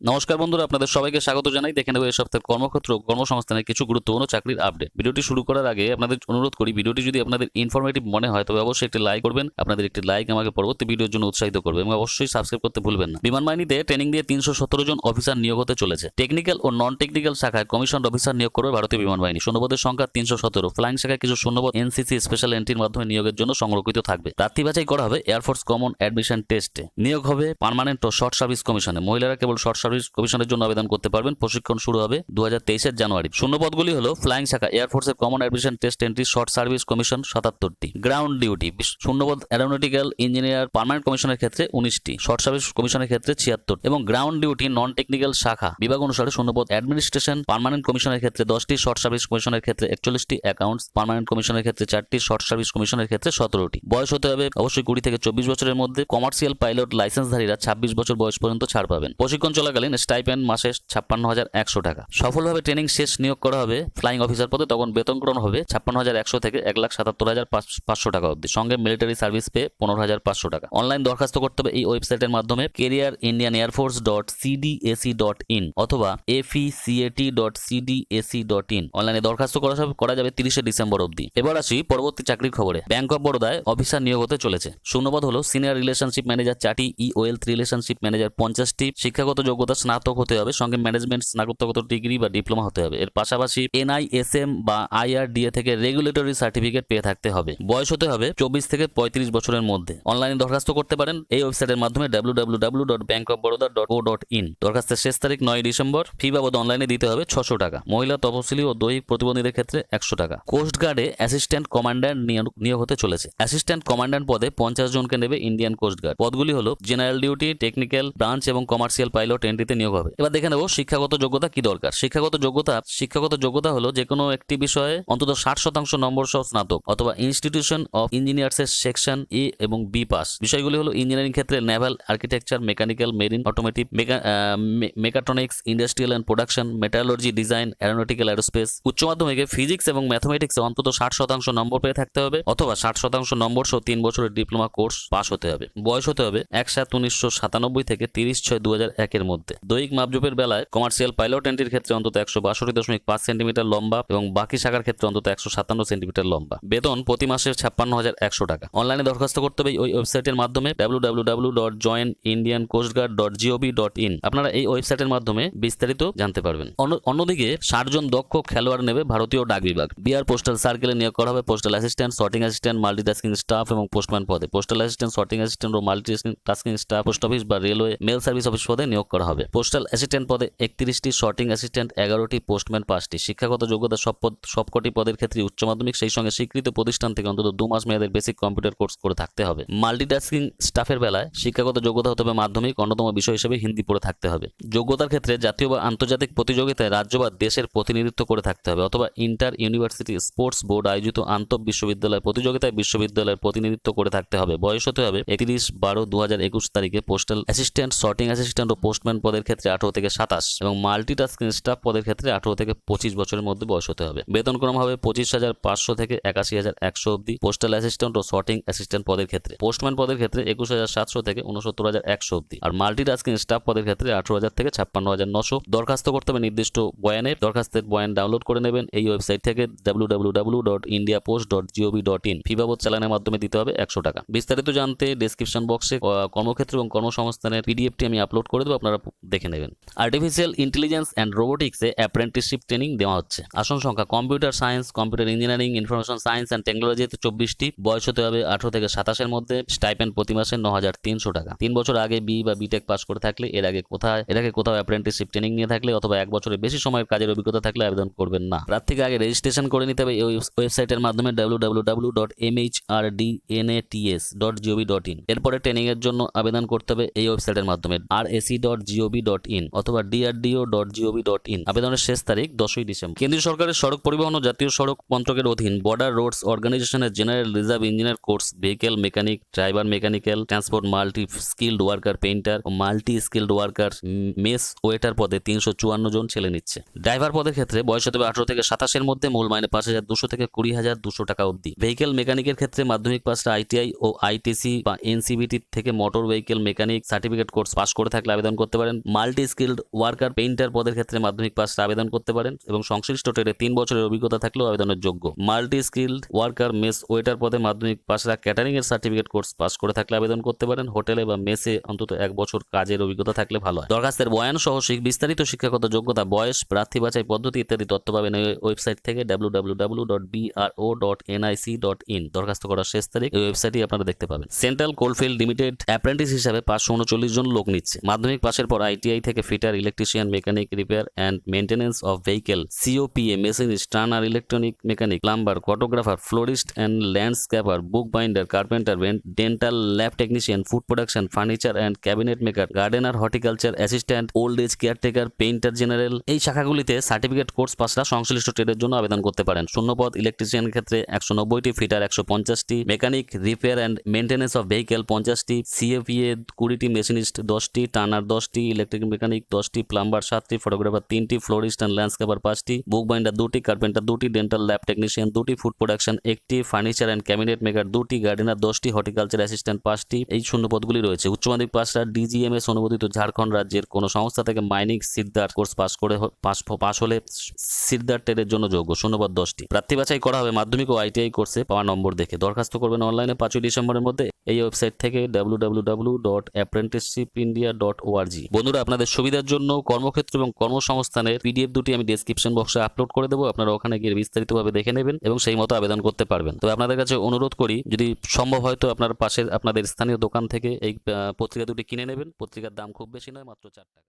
নমস্কার বন্ধুরা, আপনাদের সবাইকে স্বাগত জানাই। দেখে নেব এই সপ্তাহের কর্মক্ষেত্র ও কর্মসংস্থানের কিছু গুরুত্বপূর্ণ চাকরির আপডেট। ভিডিওটি শুরু করার আগে আপনাদের অনুরোধ করি, ভিডিওটি যদি আপনাদের ইনফরমেটিভ মনে হয় তবে অবশ্যই একটি লাইক করবেন। আপনাদের একটি লাইক আমাকে পরবর্তী ভিডিওর জন্য উৎসাহিত করবে এবং অবশ্যই সাবস্ক্রাইব করতে ভুলবেন না। বিমান বাহিনীতে ট্রেনিং দিয়ে 317 জন অফিসার নিয়োগ হতে চলেছে। টেকনিক্যাল ও নন টেকনিক্যাল শাখায় কমিশন অফিসার নিয়োগ করবে ভারতীয় বিমান বাহিনী। শূন্যপদের সংখ্যা 317। ফ্লাইং শাখায় কিছু শূন্যপদ এনসিসি স্পেশাল এন্ট্রির মাধ্যমে নিয়োগের জন্য সংরক্ষিত থাকবে। প্রার্থী বাছাই করা হবে এয়ারফোর্স কমন অ্যাডমিশন টেস্টে। নিয়োগ হবে পার্মানেন্ট ও শর্ট সার্ভিস কমিশনে। মহিলারা কেবল শর্ট সার্ভিস কমিশনের জন্য আবেদন করতে পারবেন। প্রশিক্ষণ শুরু হবে 2023 জানুয়ারি। শূন্যপদগুলি হলো ফ্লাইং শাখা এয়ারফোর্সের common admission test entry, short service commission 77টি, গ্রাউন্ড ডিউটি শূন্যপদ অ্যারোনটিক্যাল ইঞ্জিনিয়ার পার্মানেন্ট কমিশনের ক্ষেত্রে 19টি, শর্ট সার্ভিস কমিশনের ক্ষেত্রে 76 এবং গ্রাউন্ড ডিউটি নন টেকনিক্যাল শাখা বিভাগ অনুসারে শূন্যপদ অ্যাডমিনিস্ট্রেশন পার্মানেন্ট কমিশনের ক্ষেত্রে 10টি, শর্ট সার্ভিস কমিশনের ক্ষেত্রে 41টি, অ্যাকাউন্টস পার্মানেন্ট কমিশনের ক্ষেত্রে 4টি, শর্ট সার্ভিস কমিশনের ক্ষেত্রে 17টি। বয়স হতে হবে অবশ্যই 20 থেকে 24 বছরের মধ্যে। কমার্শিয়াল পাইলট লাইসেন্সধারীরা 26 বছর বয়স পর্যন্ত ছাড় পাবেন। প্রশিক্ষণ চলাকালীন স্টাইপেন্ড মাসে 56,100 টাকা। সফলভাবে ট্রেনিং শেষ নিয়োগ করা হবে ফ্লাইং অফিসার পদে, তখন বেতন গ্রহণ হবে 56,100 থেকে 1,77,500 টাকা অবধি। সঙ্গে মিলিটারি সার্ভিস পে 15,500 টাকা। অনলাইন দরখাস্ত করতে হবে এই ওয়েবসাইটের মাধ্যমে careerindianearforce.cdac.in অথবা fect.cdac.in। অনলাইনে দরখাস্ত করা যাবে 30 ডিসেম্বর অবধি। এবার আসি পরবর্তী চাকরির খবরে। ব্যাংক অফ বরোদায় অফিসার নিয়োগ হতে চলেছে। শূন্যপদ হলো সিনিয়র রিলেশনশিপ ম্যানেজার 4টি, ওয়েলথ রিলেশনশিপ ম্যানেজার 50টি। শিক্ষাগত যোগ্যতা স্নাতক হতে হবে, সঙ্গে ম্যানেজমেন্ট স্নাতকোত্তর ডিগ্রি বা ডিপ্লোমা হতে হবে। এর পাশাপাশি NISM বা IRDA থেকে রেগুলেটরি সার্টিফিকেট পেয়ে থাকতে হবে। বয়স হতে হবে 24 থেকে 35 বছরের মধ্যে। অনলাইনে দরখাস্ত করতে পারেন এই ওয়েবসাইটের মাধ্যমে www.bankofbaroda.co.in। দরখাস্তের শেষ তারিখ 9 ডিসেম্বর। ফি বাবদ অনলাইনে দিতে হবে 600 টাকা। মহিলা, তপশিলি ও দৈহিক প্রতিবন্ধীদের ক্ষেত্রে 100 টাকা। কোস্ট গার্ডে অ্যাসিস্ট্যান্ট কমান্ড্যান্ট নিয়োগ হতে চলেছে। অ্যাসিস্ট্যান্ট কমান্ড্যান্ট পদে 50 জনকে নেবে ইন্ডিয়ান কোস্ট গার্ড। পদগুলি হলো জেনারেল ডিউটি, টেকনিক্যাল ব্রাঞ্চ এবং কমার্শিয়াল পাইলট এন্ট্রিতে নিয়োগ হবে। এবার দেখে নেব শিক্ষাগত যোগ্যতা কি দরকার। শিক্ষাগত যোগ্যতা হলো যে কোনো একটি বিষয়ে অন্তত 60% নম্বর সহ স্নাতক অথবা ইনস্টিটিউশন অফ ইঞ্জিনিয়ার্স এর সেকশন A এবং B পাস। বিষয়গুলি হলো ইঞ্জিনিয়ারিং ক্ষেত্রে naval, architecture, mechanical, marine, automotive, mechatronics, industrial and production, metallurgy, design, aeronautical, aerospace. উচ্চ মাধ্যমিকে ফিজিক্স এবং ম্যাথমেটিক্সে অন্তত 60% নম্বর পেয়ে থাকতে হবে অথবা 60% নম্বর সহ 3 বছরের ডিপ্লোমা কোর্স পাস হতে হবে। বয়স হতে হবে 1/7/1997 থেকে 30/6/2001 এর মধ্যে। দৈহিক মাপজোপের বেলায় কমার্শিয়াল পাইলট এন্ট্রির ক্ষেত্রে অন্তত 162.5 সেন্টিমিটার লম্বা এবং বাকি শাখার ক্ষেত্রে অন্তত 157 সেন্টিমিটার লম্বা। বেতন প্রতি মাসে 56,100 টাকা। অনলাইনে দরখাস্ত করতে হবে ওই ওয়েবসাইটের মাধ্যমে www.joinindiancoastguard.gov.in। আপনারা এই ওয়েবসাইটের মাধ্যমে বিস্তারিত জানতে পারবেন। অন্যদিকে 60 জন দক্ষ খেলোয়াড় নেবে ভারতীয় ডাক বিভাগ। বিহার পোস্টাল সার্কেলে নিয়োগ করা হবে postal assistant, sorting assistant, multitasking staff এবং পোস্টম্যান পদে। পোস্টাল অ্যাসিস্ট্যান্ট, সর্টিং অ্যাসিস্ট্যান্ট ও মাল্টিটাস্কিং স্টাফ পোস্ট অফিস বা রেলওয়ে মেল সার্ভিস অফিস পদে নিয়োগ করা হবে। পোস্টাল অ্যাসিস্ট্যান্ট পদে 31টি, সর্টিং অ্যাসিস্ট্যান্ট 11টি, পোস্টম্যান 5টি। শিক্ষাগত যোগ্যতা সবকটি পদের ক্ষেত্রে উচ্চ মাধ্যমিক, সেই সঙ্গে স্বীকৃত প্রতিষ্ঠান থেকে অন্তত 2 মাস মেয়াদের বেসিক কম্পিউটার কোর্স করে থাকতে হবে। মাল্টিটাস্কিং স্টাফের বেলায় শিক্ষাগত যোগ্যতা হতে হবে মাধ্যমিক, অন্যতম বিষয় হিসেবে হিন্দি পড়ে থাকতে হবে। যোগ্যতার ক্ষেত্রে জাতীয় বা আন্তর্জাতিক প্রতিযোগিতায় রাজ্য বা দেশের প্রতিনিধিত্ব করে থাকতে হবে অথবা ইন্টার ইউনিভার্সিটি স্পোর্টস বোর্ড আয়োজিত আন্তঃ বিশ্ববিদ্যালয় প্রতিযোগিতায় বিশ্ববিদ্যালয়ের প্রতিনিধিত্ব করে থাকতে হবে। বয়স হতে হবে 31/12/2021 তারিখে পোস্টাল অ্যাসিস্ট্যান্ট, সর্টিং অ্যাসিস্ট্যান্ট ও পোস্টম্যান পদের ক্ষেত্রে 18 থেকে 27 এবং মাল্টিটাস্কিং স্টাফ পদের ক্ষেত্রে 18 থেকে 25 বছরের মধ্যে বয়স হতে হবে। বেতনক্রম হবে 25,500 থেকে 81,100 অবধি পোস্টাল অ্যাসিস্ট্যান্ট ও সর্টিং অ্যাসিস্ট্যান্ট পদের ক্ষেত্রে। পোস্টম্যান পদের ক্ষেত্রে 21,700 থেকে 69,100 অবধি আর মাল্টিটাস্কিং স্টাফ পদের ক্ষেত্রে 18,000 থেকে 56,900। দরখাস্ত করতে হবে নির্দিষ্ট বয়ানে। দরখাস্তের বয়ান ডাউনলোড করে নেবেন এই ওয়েবসাইট থেকে www.indiapost.gov.in। ফি বাবদ চালানের মাধ্যমে দিতে হবে 100 টাকা। বিস্তারিত জানতে ডেসক্রিপশন বক্সে কর্মক্ষেত্র এবং কর্মসংস্থানের পিডিএফটি আমি আপলোড করে দেবো, আপনারা দেখে নেবেন। আর্টিফিশিয়াল ইন্টেলিজেন্স অ্যান্ড রোবোটিক্সে অ্যাপ্রেন্টিসশিপ ট্রেনিং দেওয়া হচ্ছে। আসন সংখ্যা computer science, computer engineering, information science and টেকনোলজিতে 24টি। বয়স হতে হবে 18 থেকে 27 এর মধ্যে। স্টাইপেন্ড প্রতি মাসে 9,300 টাকা। 3 বছর আগে বি বা বিটেক পাস করে থাকলে এর আগে কোথাও অ্যাপ্রেন্টিসশিপ ট্রেনিং নিয়ে থাকলে অথবা 1 বছরের বেশি সময়ের কাজের অভিজ্ঞতা থাকলে আবেদন করবেন না। প্রার্থীকে আগে রেজিস্ট্রেশন করে নিতে হবে এই ওয়েবসাইটের মাধ্যমে www.mhrdnats.gov.in। এরপরে ট্রেনিং এর জন্য আবেদন করতে হবে এই ওয়েবসাইটের মাধ্যমে rac.gov.in অথবা drdo.gov.in। আবেদনের শেষ তারিখ 10 ডিসেম্বর। কেন্দ্রীয় সরকারের সড়ক পরিবহন ও জাতীয় সড়ক মন্ত্রকের অধীন বর্ডার রোডস অর্গানাইজেশনের general reserve engineer course, vehicle mechanic, driver mechanical, transport multi skilled worker, painter ও multi skilled worker, mess waiter পদে 354 জন ছেলে নিচ্ছে। ড্রাইভার পদের ক্ষেত্রে বয়স হতে হবে 18 থেকে 27 এর মধ্যে। মূল মাইনে 5,200 থেকে 20,200 টাকা অবধি। ভেহিকেল মেকানিকের ক্ষেত্রে মাধ্যমিক পাসটা ITI ও ITC বা NCVT থেকে motor vehicle mechanic certificate course pass করে থাকলে আবেদন করতে পারেন। পারেন। মাল্টি স্কিলড ওয়ার্কার পেইন্টার পদের ক্ষেত্রে মাধ্যমিক পাস আবেদন করতে পারেন এবং সংশ্লিষ্ট ট্রেডে 3 বছরের অভিজ্ঞতা থাকলেও আবেদনের যোগ্য। Multi skilled worker mess waiter পদে মাধ্যমিক পাসরা ক্যাটারিং এর সার্টিফিকেট কোর্স পাস করে থাকলে আবেদন করতে পারেন। হোটেলে বা মেসে অন্তত 1 বছর কাজের অভিজ্ঞতা থাকলে ভালো হয়। দরখাস্তের বয়ান সহ বিস্তারিত শিক্ষাগত যোগ্যতা, বয়স, প্রার্থী বাছাই পদ্ধতি ইত্যাদি তথ্য পাবেন এই ওয়েবসাইট থেকে www.bro.nic.in। দরখাস্ত করার শেষ তারিখ এই ওয়েবসাইটে আপনারা দেখতে পাবেন। সেন্ট্রাল কোলফিল্ড লিমিটেড অ্যাপ্রেন্টিস হিসাবে 539 জন লোক নিচ্ছে। মাধ্যমিক পাশের পর আইটিআই থেকে fitter, electrician, mechanic, repair and maintenance of vehicle, COPA, machinist, turner, electronic mechanic, plumber, photographer, florist and landscaper, book binder, carpenter, dental lab technician, food production, furniture and cabinet maker, gardener, horticulture assistant, old age caretaker, painter general, এই শাখাগুলিতে certificate course পাসরা সংশ্লিষ্ট ট্রেডের জন্য আবেদন করতে পারেন। শূন্যপদ ইলেকট্রিশিয়ানের ক্ষেত্রে 190টি, ফিটার 150টি, mechanic, repair and maintenance of vehicle 50টি, সিএপিএ 20টি, মেশিনিস্ট 10টি, টার্নার 10টি, ইলেকট্রিক মেকানিক 10টি, প্লাম্বার 7টি, ফটোগ্রাফার 3টি, ফ্লোরিস্ট অ্যান্ড ল্যান্ডস্কেপার 5টি, বুক বাইন্ডার 2টি, কার্পেন্টার 2টি, ডেন্টাল ল্যাব টেকনিশিয়ান 2টি, ফুড প্রোডাকশন 1টি, ফার্নিচার অ্যান্ড ক্যাবিনেট মেকার 2টি, গার্ডেনার 10টি, হর্টিকালচার অ্যাসিস্ট্যান্ট 5টি, এই শূন্যপদগুলি রয়েছে। উচ্চ মাধ্যমিক পাসরা ডিজিএমএস অনুমোদিত ঝাড়খণ্ড রাজ্যের কোনো সংস্থা থেকে মাইনিং সিদ্ধার কোর্স পাস হলে সিদ্ধার ট্রেডের জন্য যোগ্য। শূন্যপদ 10টি। প্রার্থী বাছাই করা হবে মাধ্যমিক ও আইটিআই কোর্সে পাওয়া নম্বর দেখে। দরখাস্ত করবেন অনলাইনে 5ই ডিসেম্বরের মধ্যে এই ওয়েবসাইট থেকে www.apprenticeshipindia.org। বন্ধুরা, আপনাদের সুবিধার জন্য কর্মক্ষেত্র এবং কর্মসংস্থানের পিডিএফ দুটি আমি ডেসক্রিপশন বক্সে আপলোড করে দেবো। আপনারা ওখানে গিয়ে বিস্তারিতভাবে দেখে নেবেন এবং সেই মতো আবেদন করতে পারবেন। তবে আপনাদের কাছে অনুরোধ করি, যদি সম্ভব হয় তো আপনার পাশে আপনাদের স্থানীয় দোকান থেকে এই পত্রিকা দুটি কিনে নেবেন। পত্রিকার দাম খুব বেশি নয়, মাত্র 4 টাকা।